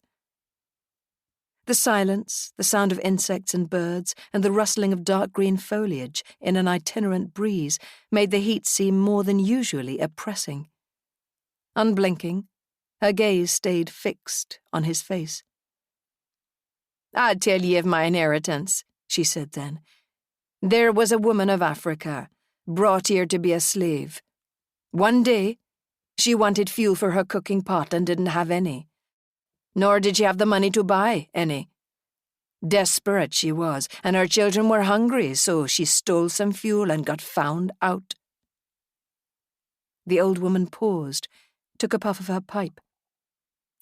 The silence, the sound of insects and birds, and the rustling of dark green foliage in an itinerant breeze made the heat seem more than usually oppressing. Unblinking, her gaze stayed fixed on his face. I'll tell ye of my inheritance, she said then. There was a woman of Africa, brought here to be a slave. One day, she wanted fuel for her cooking pot and didn't have any. Nor did she have the money to buy any. Desperate she was, and her children were hungry, so she stole some fuel and got found out. The old woman paused, took a puff of her pipe.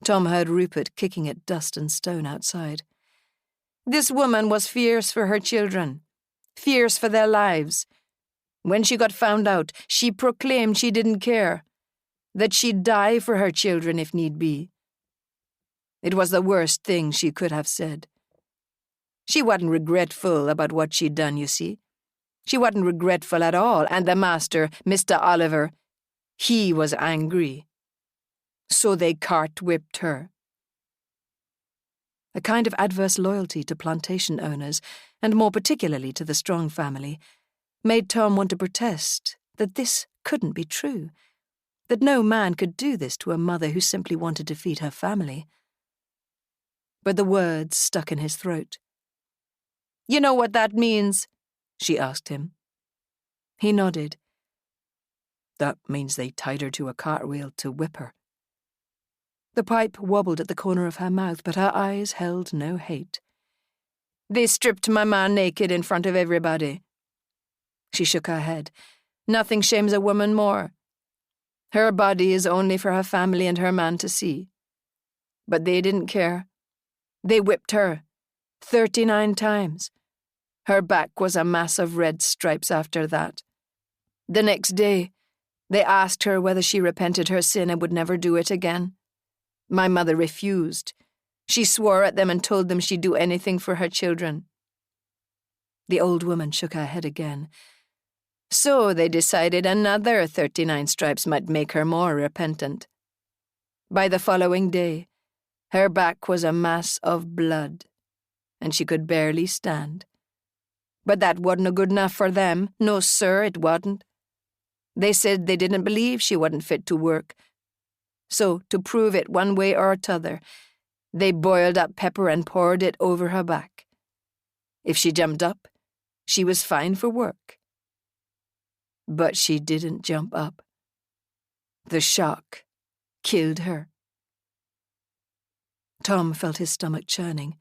Tom heard Rupert kicking at dust and stone outside. This woman was fierce for her children, fierce for their lives. When she got found out, she proclaimed she didn't care, that she'd die for her children if need be. It was the worst thing she could have said. She wasn't regretful about what she'd done, you see. She wasn't regretful at all, and the master, Mr. Oliver, he was angry. So they cart-whipped her. A kind of adverse loyalty to plantation owners, and more particularly to the Strong family, made Tom want to protest that this couldn't be true, that no man could do this to a mother who simply wanted to feed her family. But the words stuck in his throat. You know what that means, she asked him. He nodded. That means they tied her to a cartwheel to whip her. The pipe wobbled at the corner of her mouth, but her eyes held no hate. They stripped my man naked in front of everybody. She shook her head. Nothing shames a woman more. Her body is only for her family and her man to see. But they didn't care. They whipped her 39 times. Her back was a mass of red stripes after that. The next day, they asked her whether she repented her sin and would never do it again. My mother refused. She swore at them and told them she'd do anything for her children. The old woman shook her head again. So they decided another 39 stripes might make her more repentant. By the following day, her back was a mass of blood, and she could barely stand. But that wasn't good enough for them. No, sir, it wasn't. They said they didn't believe she wasn't fit to work. So, to prove it one way or t'other, they boiled up pepper and poured it over her back. If she jumped up, she was fine for work. But she didn't jump up. The shock killed her. Tom felt his stomach churning.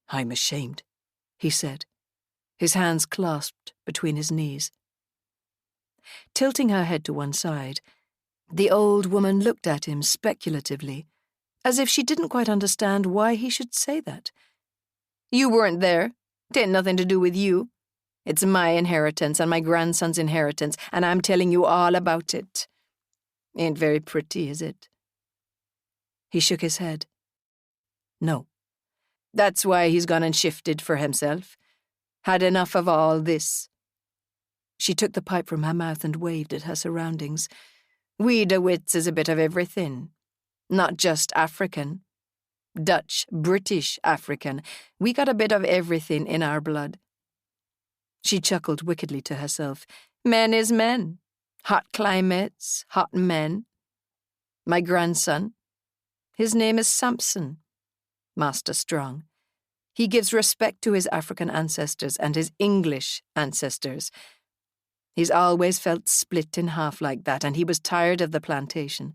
I'm ashamed, he said, his hands clasped between his knees. Tilting her head to one side, the old woman looked at him speculatively, as if she didn't quite understand why he should say that. You weren't there. It ain't nothing to do with you. It's my inheritance and my grandson's inheritance, and I'm telling you all about it. Ain't very pretty, is it? He shook his head. No. That's why he's gone and shifted for himself. Had enough of all this. She took the pipe from her mouth and waved at her surroundings. We DeWitts is a bit of everything. Not just African. Dutch, British, African. We got a bit of everything in our blood. She chuckled wickedly to herself. Men is men. Hot climates, hot men. My grandson. His name is Samson. Master Strong. He gives respect to his African ancestors and his English ancestors. He's always felt split in half like that, and he was tired of the plantation.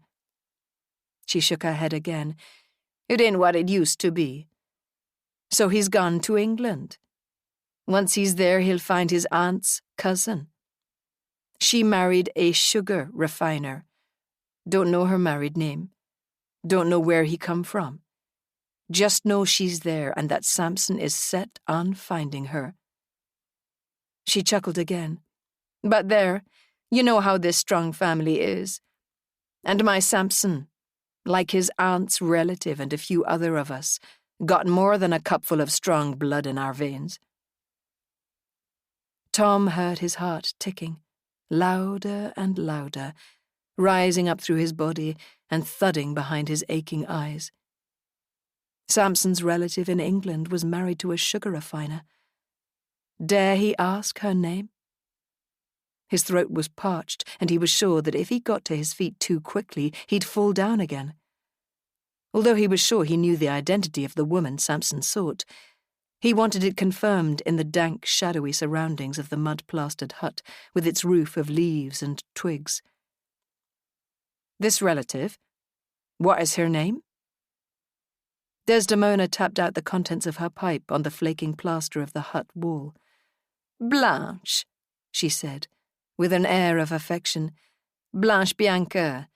She shook her head again. It ain't what it used to be. So he's gone to England. Once he's there, he'll find his aunt's cousin. She married a sugar refiner. Don't know her married name. Don't know where he come from. Just know she's there and that Samson is set on finding her. She chuckled again. But there, you know how this Strong family is. And my Samson, like his aunt's relative and a few other of us, got more than a cupful of strong blood in our veins. Tom heard his heart ticking, louder and louder, rising up through his body and thudding behind his aching eyes. Samson's relative in England was married to a sugar refiner. Dare he ask her name? His throat was parched, and he was sure that if he got to his feet too quickly, he'd fall down again. Although he was sure he knew the identity of the woman Samson sought, he wanted it confirmed in the dank, shadowy surroundings of the mud-plastered hut with its roof of leaves and twigs. This relative, what is her name? Desdemona tapped out the contents of her pipe on the flaking plaster of the hut wall. Blanche, she said, with an air of affection. Blanche Bianca,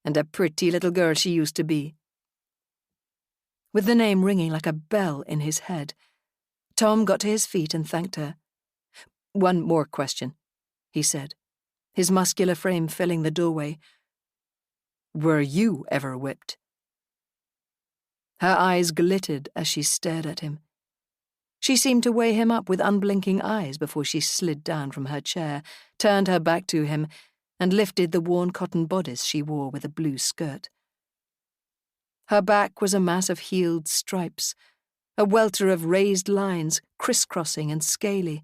and a pretty little girl she used to be. With the name ringing like a bell in his head, Tom got to his feet and thanked her. One more question, he said, his muscular frame filling the doorway. Were you ever whipped? Her eyes glittered as she stared at him. She seemed to weigh him up with unblinking eyes before she slid down from her chair, turned her back to him, and lifted the worn cotton bodice she wore with a blue skirt. Her back was a mass of healed stripes, a welter of raised lines, crisscrossing and scaly,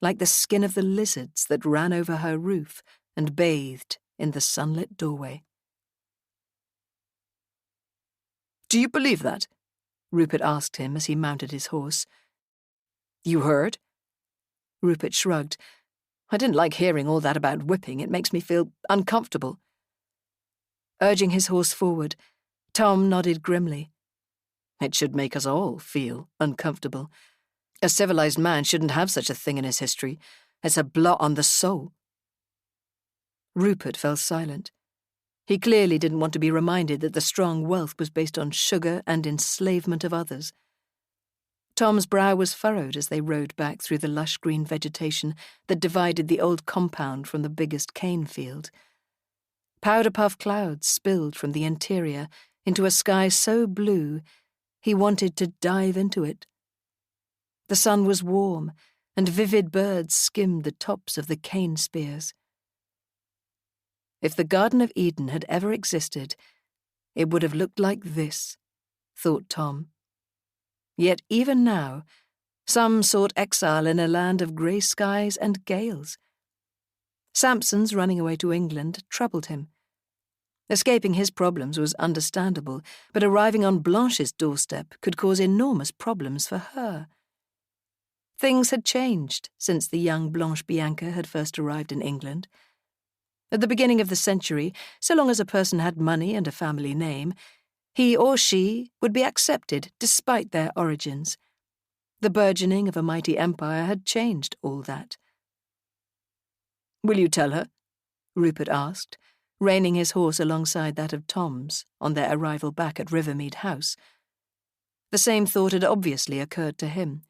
like the skin of the lizards that ran over her roof and bathed in the sunlit doorway. Do you believe that? Rupert asked him as he mounted his horse. You heard? Rupert shrugged. I didn't like hearing all that about whipping. It makes me feel uncomfortable. Urging his horse forward, Tom nodded grimly. It should make us all feel uncomfortable. A civilized man shouldn't have such a thing in his history. It's a blot on the soul. Rupert fell silent. He clearly didn't want to be reminded that the strong wealth was based on sugar and enslavement of others. Tom's brow was furrowed as they rode back through the lush green vegetation that divided the old compound from the biggest cane field. Powder-puff clouds spilled from the interior into a sky so blue he wanted to dive into it. The sun was warm, and vivid birds skimmed the tops of the cane spears. If the Garden of Eden had ever existed, it would have looked like this, thought Tom. Yet even now, some sought exile in a land of grey skies and gales. Sampson's running away to England troubled him. Escaping his problems was understandable, but arriving on Blanche's doorstep could cause enormous problems for her. Things had changed since the young Blanche Bianca had first arrived in England. At the beginning of the century, so long as a person had money and a family name, he or she would be accepted despite their origins. The burgeoning of a mighty empire had changed all that. "Will you tell her?" Rupert asked, reining his horse alongside that of Tom's on their arrival back at Rivermead House. The same thought had obviously occurred to him.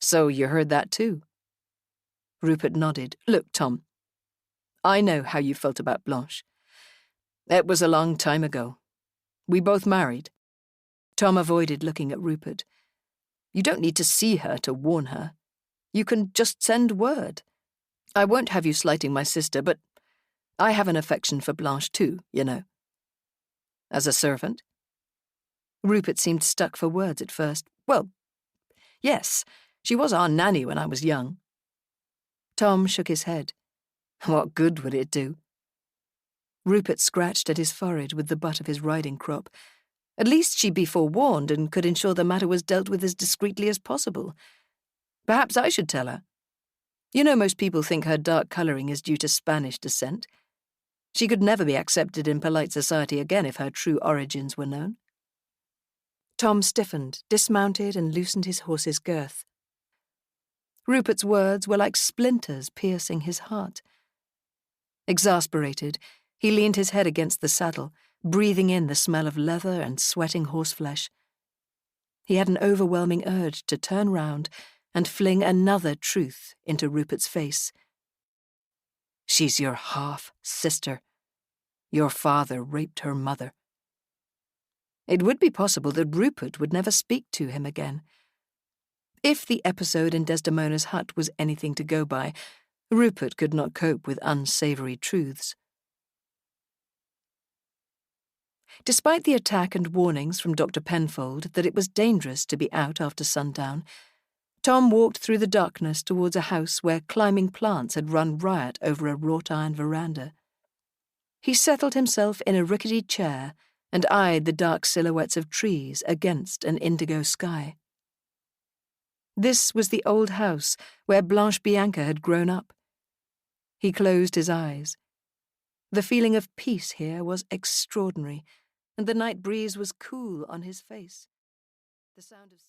"So you heard that too?" Rupert nodded. "Look, Tom, I know how you felt about Blanche. It was a long time ago. We both married." Tom avoided looking at Rupert. "You don't need to see her to warn her. You can just send word. I won't have you slighting my sister, but I have an affection for Blanche too, you know." "As a servant?" Rupert seemed stuck for words at first. "Well, yes, she was our nanny when I was young." Tom shook his head. "What good would it do?" Rupert scratched at his forehead with the butt of his riding crop. At least she'd be forewarned and could ensure the matter was dealt with as discreetly as possible. Perhaps I should tell her. You know, most people think her dark colouring is due to Spanish descent. She could never be accepted in polite society again if her true origins were known. Tom stiffened, dismounted, and loosened his horse's girth. Rupert's words were like splinters piercing his heart. Exasperated, he leaned his head against the saddle, breathing in the smell of leather and sweating horseflesh. He had an overwhelming urge to turn round and fling another truth into Rupert's face. "She's your half-sister. Your father raped her mother." It would be possible that Rupert would never speak to him again. If the episode in Desdemona's hut was anything to go by, Rupert could not cope with unsavoury truths. Despite the attack and warnings from Dr. Penfold that it was dangerous to be out after sundown, Tom walked through the darkness towards a house where climbing plants had run riot over a wrought-iron veranda. He settled himself in a rickety chair and eyed the dark silhouettes of trees against an indigo sky. This was the old house where Blanche Bianca had grown up. He closed his eyes. The feeling of peace here was extraordinary, and the night breeze was cool on his face. The sound of